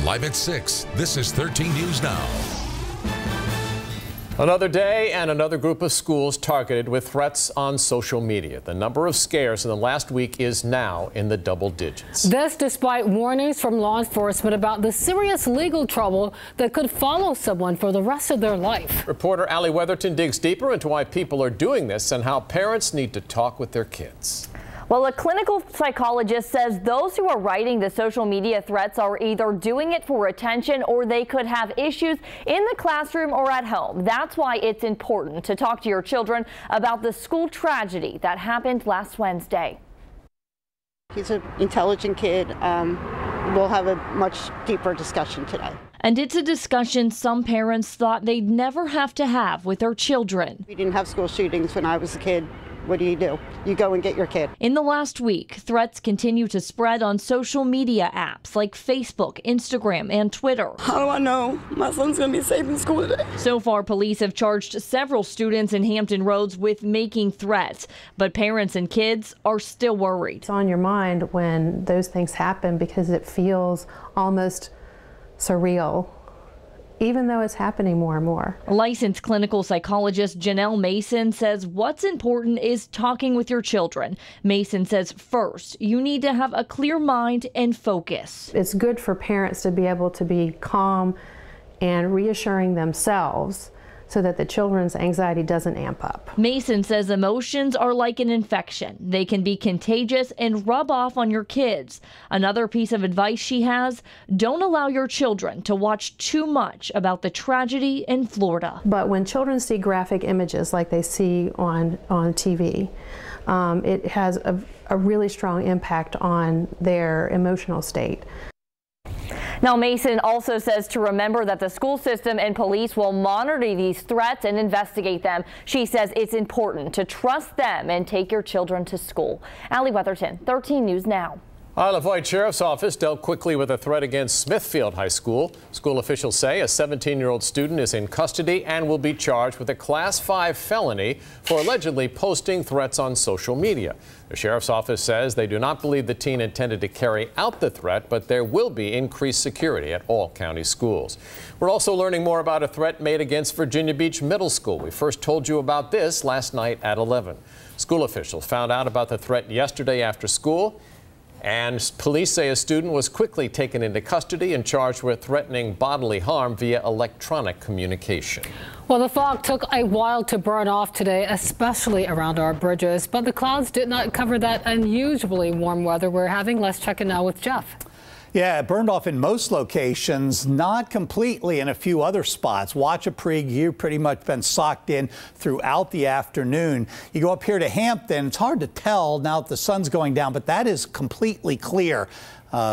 Live at 6, this is 13 News Now. Another day and another group of schools targeted with threats on social media. The number of scares in the last week is now in the double digits. This despite warnings from law enforcement about the serious legal trouble that could follow someone for the rest of their life. Reporter Allie Weatherton digs deeper into why people are doing this and how parents need to talk with their kids. Well, a clinical psychologist says those who are writing the social media threats are either doing it for attention or they could have issues in the classroom or at home. That's why it's important to talk to your children about the school tragedy that happened last Wednesday. He's an intelligent kid. We'll have a much deeper discussion today. And it's a discussion some parents thought they'd never have to have with their children. We didn't have school shootings when I was a kid. What do? You go and get your kid. In the last week, threats continue to spread on social media apps like Facebook, Instagram, and Twitter. How do I know my son's going to be safe in school today? So far, police have charged several students in Hampton Roads with making threats, but parents and kids are still worried. It's on your mind when those things happen because it feels almost surreal, even though it's happening more and more. Licensed clinical psychologist Janelle Mason says what's important is talking with your children. Mason says first, you need to have a clear mind and focus. It's good for parents to be able to be calm and reassuring themselves so that the children's anxiety doesn't amp up. Mason says emotions are like an infection. They can be contagious and rub off on your kids. Another piece of advice she has, don't allow your children to watch too much about the tragedy in Florida. But when children see graphic images like they see on TV, it has a really strong impact on their emotional state. Now, Mason also says to remember that the school system and police will monitor these threats and investigate them. She says it's important to trust them and take your children to school. Allie Weatherton, 13 News Now. Isle of Wight Sheriff's Office dealt quickly with a threat against Smithfield High School. School officials say a 17-year-old student is in custody and will be charged with a Class 5 felony for allegedly posting threats on social media. The sheriff's office says they do not believe the teen intended to carry out the threat, but there will be increased security at all county schools. We're also learning more about a threat made against Virginia Beach Middle School. We first told you about this last night at 11. School officials found out about the threat yesterday after school, and police say a student was quickly taken into custody and charged with threatening bodily harm via electronic communication. Well, the fog took a while to burn off today, especially around our bridges, but the clouds did not cover that unusually warm weather we're having. Let's check in now with Jeff. Yeah, it burned off in most locations, not completely in a few other spots. Wachapreague, you've pretty much been socked in throughout the afternoon. You go up here to Hampton, it's hard to tell now that the sun's going down, but that is completely clear.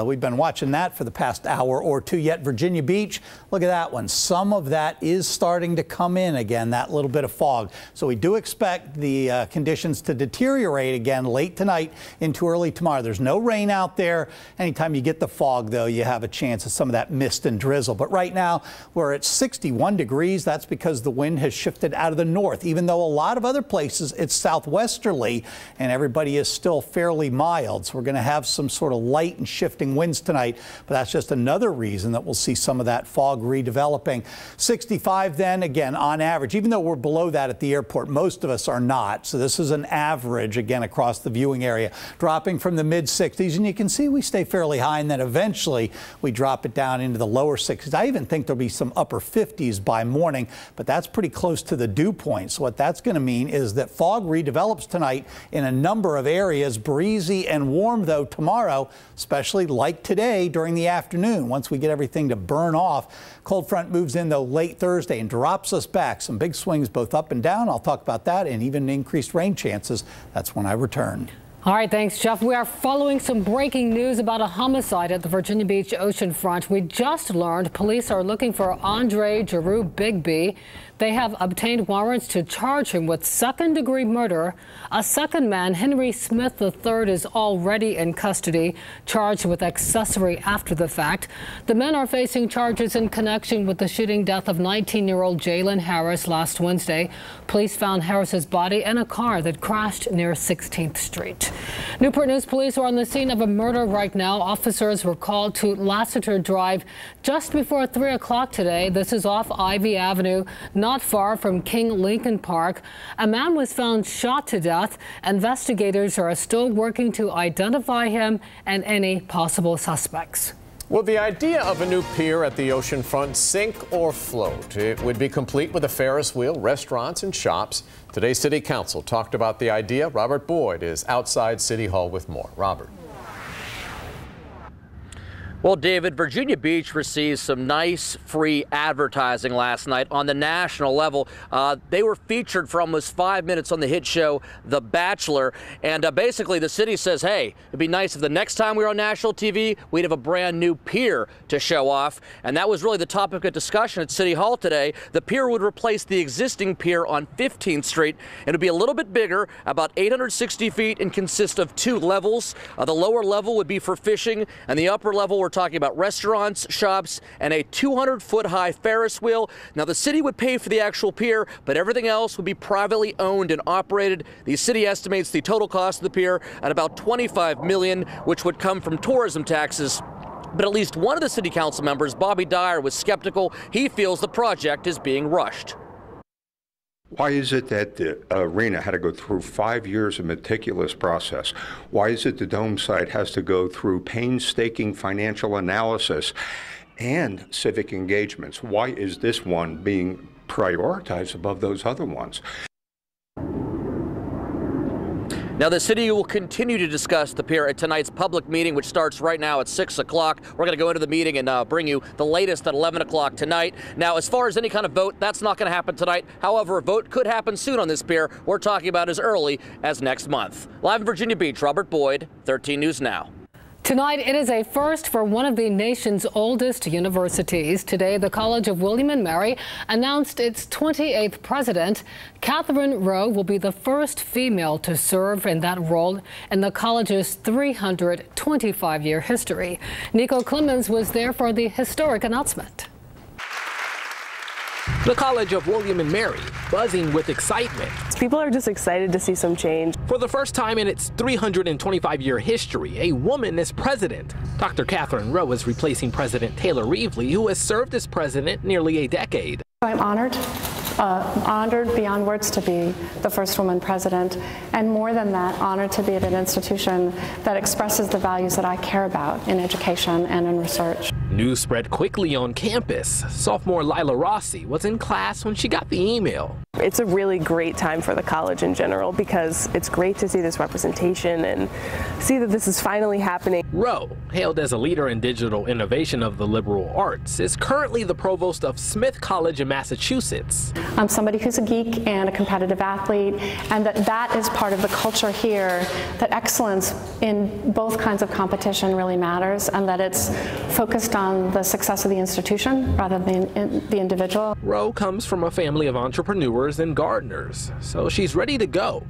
We've been watching that for the past hour or two. Yet Virginia Beach, look at that one. Some of that is starting to come in again, that little bit of fog. So we do expect the conditions to deteriorate again late tonight into early tomorrow. There's no rain out there. Anytime you get the fog, though, you have a chance of some of that mist and drizzle. But right now we're at 61 degrees. That's because the wind has shifted out of the north, even though a lot of other places it's southwesterly and everybody is still fairly mild. So we're going to have some sort of light and shifting winds tonight, but that's just another reason that we'll see some of that fog redeveloping. 65 then, again, on average, even though we're below that at the airport, most of us are not. So this is an average, again, across the viewing area, dropping from the mid-60s. And you can see we stay fairly high, and then eventually we drop it down into the lower 60s. I even think there'll be some upper 50s by morning, but that's pretty close to the dew point. So what that's going to mean is that fog redevelops tonight in a number of areas, breezy and warm, though, tomorrow, especially like today during the afternoon. Once we get everything to burn off, cold front moves in, though, late Thursday and drops us back. Some big swings both up and down. I'll talk about that, and even increased rain chances. That's when I return. All right, thanks, Jeff. We are following some breaking news about a homicide at the Virginia Beach oceanfront. We just learned police are looking for Andre Giroux Bigby. They have obtained warrants to charge him with second-degree murder. A second man, Henry Smith III, is already in custody, charged with accessory after the fact. The men are facing charges in connection with the shooting death of 19-year-old Jalen Harris last Wednesday. Police found Harris's body in a car that crashed near 16th Street. Beach. Newport News police are on the scene of a murder right now. Officers were called to Lassiter Drive just before 3 o'clock today. This is off Ivy Avenue, not far from King Lincoln Park. A man was found shot to death. Investigators are still working to identify him and any possible suspects. Will the idea of a new pier at the oceanfront sink or float? It would be complete with a Ferris wheel, restaurants and shops. Today's City Council talked about the idea. Robert Boyd is outside City Hall with more. Robert. Well, David, Virginia Beach received some nice free advertising last night on the national level. They were featured for almost 5 minutes on the hit show The Bachelor. And basically the city says, hey, it'd be nice if the next time we were on national TV, we'd have a brand new pier to show off. And that was really the topic of discussion at City Hall today. The pier would replace the existing pier on 15th Street. It'd be a little bit bigger, about 860 feet, and consist of 2 levels. The lower level would be for fishing, and the upper level we're talking about restaurants, shops, and a 200-foot-high Ferris wheel. Now, the city would pay for the actual pier, but everything else would be privately owned and operated. The city estimates the total cost of the pier at about $25 million, which would come from tourism taxes. But at least one of the city council members, Bobby Dyer, was skeptical. He feels the project is being rushed. Why is it that the arena had to go through 5 years of meticulous process? Why is it the dome site has to go through painstaking financial analysis and civic engagements? Why is this one being prioritized above those other ones? Now, the city will continue to discuss the pier at tonight's public meeting, which starts right now at 6 o'clock. We're going to go into the meeting and bring you the latest at 11 o'clock tonight. Now, as far as any kind of vote, that's not going to happen tonight. However, a vote could happen soon on this pier. We're talking about as early as next month. Live in Virginia Beach, Robert Boyd, 13 News Now. Tonight, it is a first for one of the nation's oldest universities. Today, the College of William and Mary announced its 28th president. Catherine Rowe will be the first female to serve in that role in the college's 325-year history. Nico Clemens was there for the historic announcement. The College of William and Mary buzzing with excitement. People are just excited to see some change. For the first time in its 325-year history, a woman is president. Dr. Catherine Rowe is replacing President Taylor Reevely, who has served as president nearly a decade. I'm honored beyond words to be the first woman president, and more than that, honored to be at an institution that expresses the values that I care about in education and in research. News spread quickly on campus. Sophomore Lila Rossi was in class when she got the email. It's a really great time for the college in general because it's great to see this representation and see that this is finally happening. Rowe, hailed as a leader in digital innovation of the liberal arts, is currently the provost of Smith College in Massachusetts. I'm somebody who's a geek and a competitive athlete, and that is part of the culture here, that excellence in both kinds of competition really matters, and that it's focused on the success of the institution rather than the individual. Rowe comes from a family of entrepreneurs and gardeners, so she's ready to go,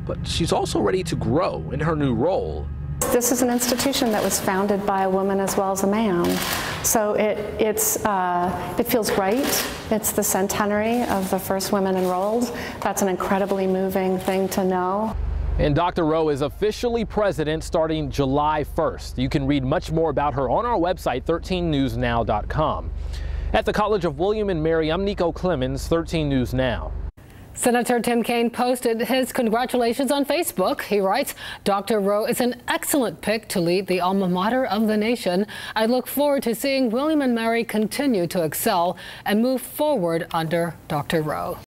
but she's also ready to grow in her new role. This is an institution that was founded by a woman as well as a man, so it feels right. It's the centenary of the first women enrolled. That's an incredibly moving thing to know. And Dr. Rowe is officially president starting July 1st. You can read much more about her on our website, 13newsnow.com. At the College of William and Mary, I'm Nico Clemens, 13 News Now. Senator Tim Kaine posted his congratulations on Facebook. He writes, Dr. Rowe is an excellent pick to lead the alma mater of the nation. I look forward to seeing William and Mary continue to excel and move forward under Dr. Rowe.